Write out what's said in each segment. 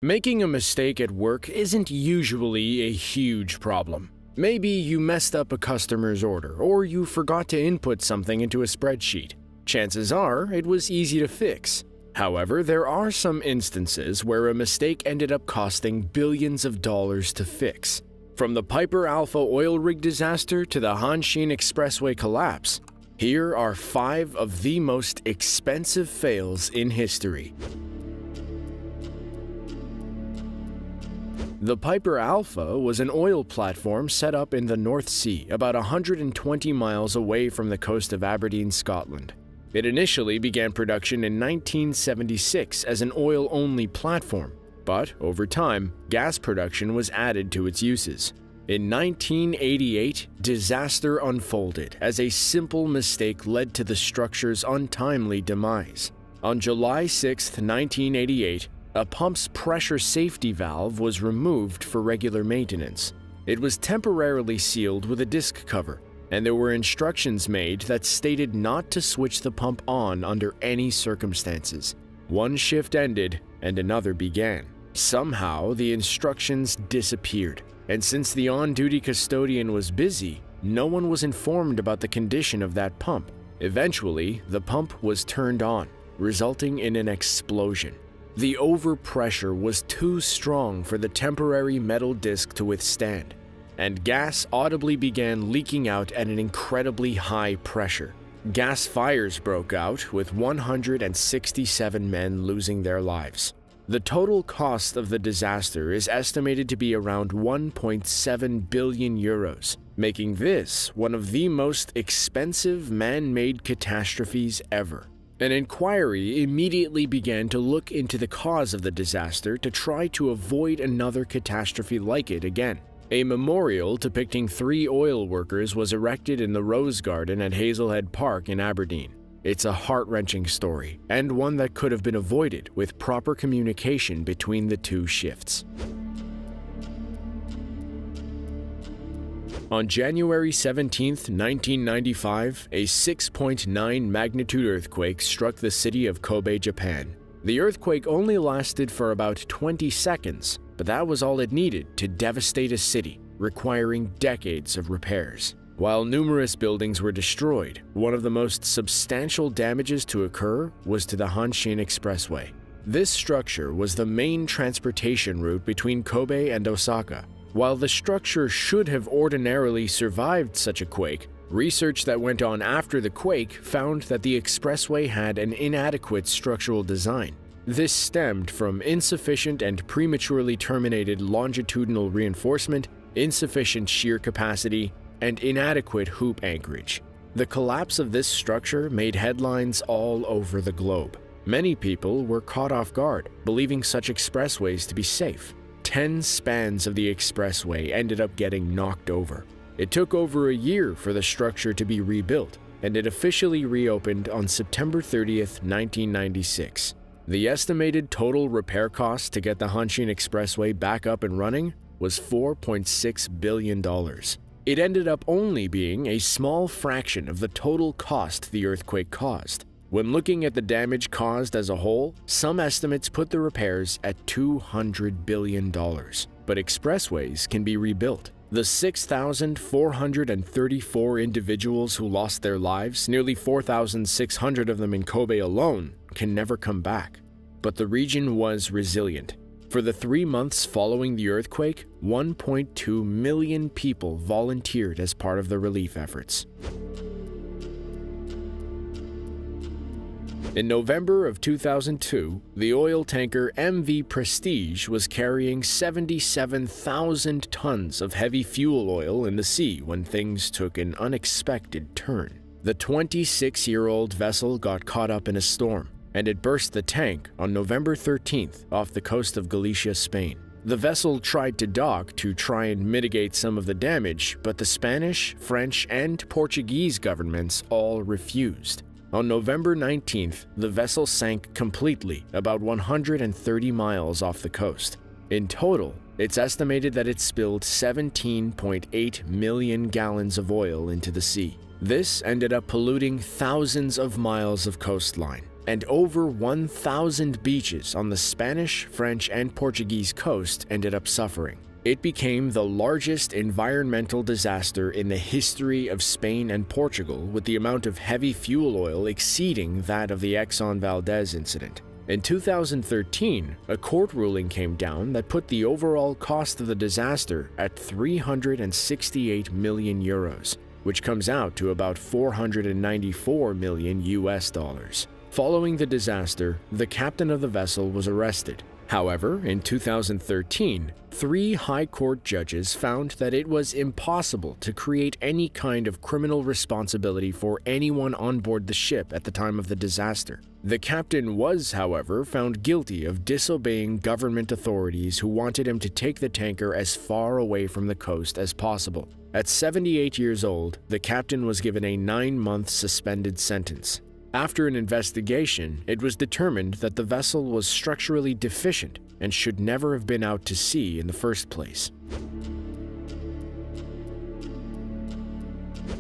Making a mistake at work isn't usually a huge problem. Maybe you messed up a customer's order, or you forgot to input something into a spreadsheet. Chances are, it was easy to fix. However, there are some instances where a mistake ended up costing billions of dollars to fix. From the Piper Alpha oil rig disaster to the Hanshin Expressway collapse, here are 5 of the most expensive fails in history. The Piper Alpha was an oil platform set up in the North Sea, about 120 miles away from the coast of Aberdeen, Scotland. It initially began production in 1976 as an oil-only platform, but over time, gas production was added to its uses. In 1988, disaster unfolded as a simple mistake led to the structure's untimely demise. On July 6, 1988, a pump's pressure safety valve was removed for regular maintenance. It was temporarily sealed with a disc cover, and there were instructions made that stated not to switch the pump on under any circumstances. One shift ended and another began. Somehow, the instructions disappeared, and since the on-duty custodian was busy, no one was informed about the condition of that pump. Eventually, the pump was turned on, resulting in an explosion. The overpressure was too strong for the temporary metal disc to withstand, and gas audibly began leaking out at an incredibly high pressure. Gas fires broke out, with 167 men losing their lives. The total cost of the disaster is estimated to be around 1.7 billion euros, making this one of the most expensive man-made catastrophes ever. An inquiry immediately began to look into the cause of the disaster to try to avoid another catastrophe like it again. A memorial depicting 3 oil workers was erected in the Rose Garden at Hazelhead Park in Aberdeen. It's a heart-wrenching story, and one that could have been avoided with proper communication between the 2 shifts. On January 17, 1995, a 6.9 magnitude earthquake struck the city of Kobe, Japan. The earthquake only lasted for about 20 seconds, but that was all it needed to devastate a city, requiring decades of repairs. While numerous buildings were destroyed, one of the most substantial damages to occur was to the Hanshin Expressway. This structure was the main transportation route between Kobe and Osaka. While the structure should have ordinarily survived such a quake, research that went on after the quake found that the expressway had an inadequate structural design. This stemmed from insufficient and prematurely terminated longitudinal reinforcement, insufficient shear capacity, and inadequate hoop anchorage. The collapse of this structure made headlines all over the globe. Many people were caught off guard, believing such expressways to be safe. 10 spans of the expressway ended up getting knocked over. It took over a year for the structure to be rebuilt, and it officially reopened on September 30th, 1996. The estimated total repair cost to get the Hanshin Expressway back up and running was $4.6 billion. It ended up only being a small fraction of the total cost the earthquake caused. When looking at the damage caused as a whole, some estimates put the repairs at $200 billion. But expressways can be rebuilt. The 6,434 individuals who lost their lives, nearly 4,600 of them in Kobe alone, can never come back. But the region was resilient. For the 3 months following the earthquake, 1.2 million people volunteered as part of the relief efforts. In November of 2002, the oil tanker MV Prestige was carrying 77,000 tons of heavy fuel oil in the sea when things took an unexpected turn. The 26-year-old vessel got caught up in a storm, and it burst the tank on November 13th off the coast of Galicia, Spain. The vessel tried to dock to try and mitigate some of the damage, but the Spanish, French, and Portuguese governments all refused. On November 19th, the vessel sank completely about 130 miles off the coast. In total, it's estimated that it spilled 17.8 million gallons of oil into the sea. This ended up polluting thousands of miles of coastline. and over 1,000 beaches on the Spanish, French, and Portuguese coast ended up suffering. It became the largest environmental disaster in the history of Spain and Portugal, with the amount of heavy fuel oil exceeding that of the Exxon Valdez incident. In 2013, a court ruling came down that put the overall cost of the disaster at 368 million euros, which comes out to about 494 million US dollars. Following the disaster, the captain of the vessel was arrested. However, in 2013, 3 high court judges found that it was impossible to create any kind of criminal responsibility for anyone on board the ship at the time of the disaster. The captain was, however, found guilty of disobeying government authorities who wanted him to take the tanker as far away from the coast as possible. At 78 years old, the captain was given a 9-month suspended sentence. After an investigation, it was determined that the vessel was structurally deficient and should never have been out to sea in the first place.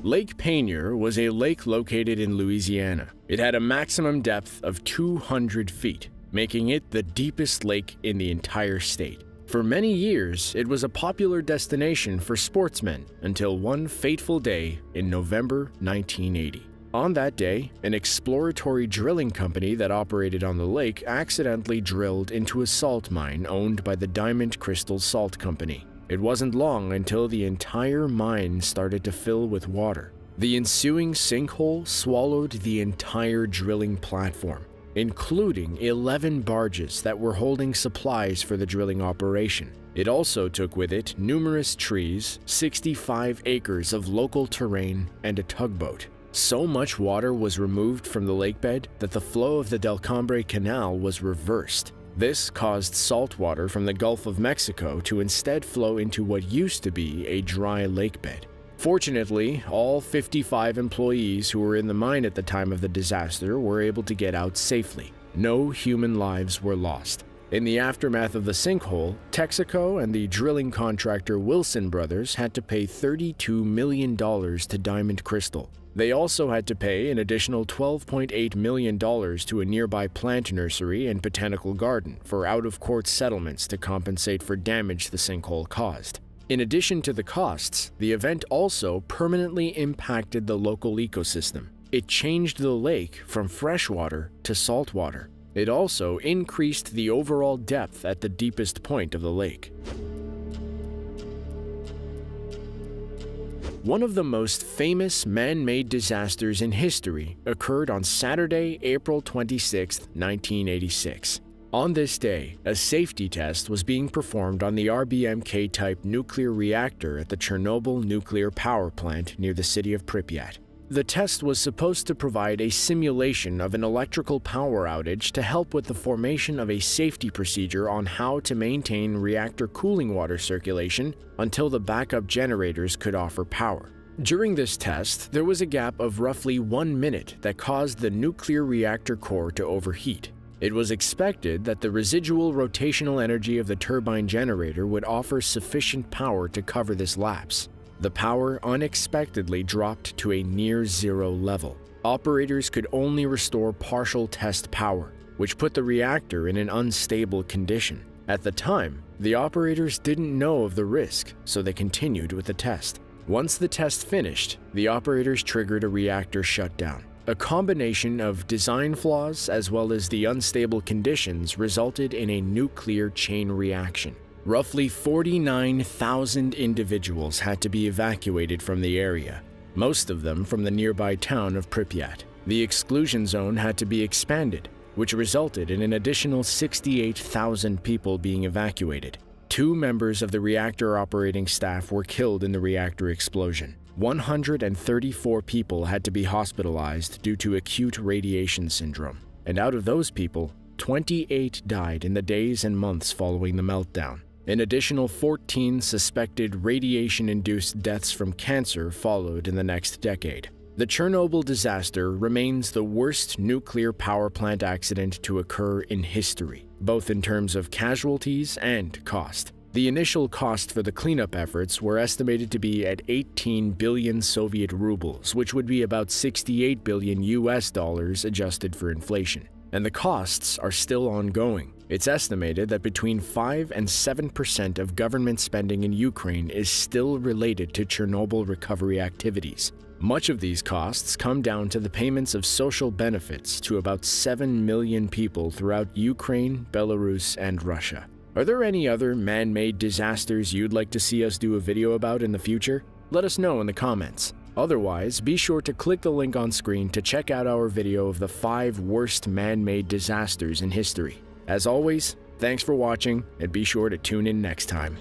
Lake Peigneur was a lake located in Louisiana. It had a maximum depth of 200 feet, making it the deepest lake in the entire state. For many years, it was a popular destination for sportsmen until one fateful day in November 1980. On that day, an exploratory drilling company that operated on the lake accidentally drilled into a salt mine owned by the Diamond Crystal Salt Company. It wasn't long until the entire mine started to fill with water. The ensuing sinkhole swallowed the entire drilling platform, including 11 barges that were holding supplies for the drilling operation. It also took with it numerous trees, 65 acres of local terrain, and a tugboat. So much water was removed from the lakebed that the flow of the Del Cambre Canal was reversed. This caused salt water from the Gulf of Mexico to instead flow into what used to be a dry lakebed. Fortunately, all 55 employees who were in the mine at the time of the disaster were able to get out safely. No human lives were lost. In the aftermath of the sinkhole, Texaco and the drilling contractor Wilson Brothers had to pay $32 million to Diamond Crystal. They also had to pay an additional $12.8 million to a nearby plant nursery and botanical garden for out-of-court settlements to compensate for damage the sinkhole caused. In addition to the costs, the event also permanently impacted the local ecosystem. It changed the lake from freshwater to saltwater. It also increased the overall depth at the deepest point of the lake. One of the most famous man-made disasters in history occurred on Saturday, April 26, 1986. On this day, a safety test was being performed on the RBMK-type nuclear reactor at the Chernobyl nuclear power plant near the city of Pripyat. The test was supposed to provide a simulation of an electrical power outage to help with the formation of a safety procedure on how to maintain reactor cooling water circulation until the backup generators could offer power. During this test, there was a gap of roughly 1 minute that caused the nuclear reactor core to overheat. It was expected that the residual rotational energy of the turbine generator would offer sufficient power to cover this lapse. The power unexpectedly dropped to a near-zero level. Operators could only restore partial test power, which put the reactor in an unstable condition. At the time, the operators didn't know of the risk, so they continued with the test. Once the test finished, the operators triggered a reactor shutdown. A combination of design flaws as well as the unstable conditions resulted in a nuclear chain reaction. Roughly 49,000 individuals had to be evacuated from the area, most of them from the nearby town of Pripyat. The exclusion zone had to be expanded, which resulted in an additional 68,000 people being evacuated. 2 members of the reactor operating staff were killed in the reactor explosion. 134 people had to be hospitalized due to acute radiation syndrome, and out of those people, 28 died in the days and months following the meltdown. An additional 14 suspected radiation-induced deaths from cancer followed in the next decade. The Chernobyl disaster remains the worst nuclear power plant accident to occur in history, both in terms of casualties and cost. The initial cost for the cleanup efforts were estimated to be at 18 billion Soviet rubles, which would be about 68 billion US dollars adjusted for inflation. and the costs are still ongoing. It's estimated that between 5 and 7% of government spending in Ukraine is still related to Chernobyl recovery activities. Much of these costs come down to the payments of social benefits to about 7 million people throughout Ukraine, Belarus, and Russia. Are there any other man-made disasters you'd like to see us do a video about in the future? Let us know in the comments. Otherwise, be sure to click the link on screen to check out our video of the 5 worst man-made disasters in history. As always, thanks for watching, and be sure to tune in next time.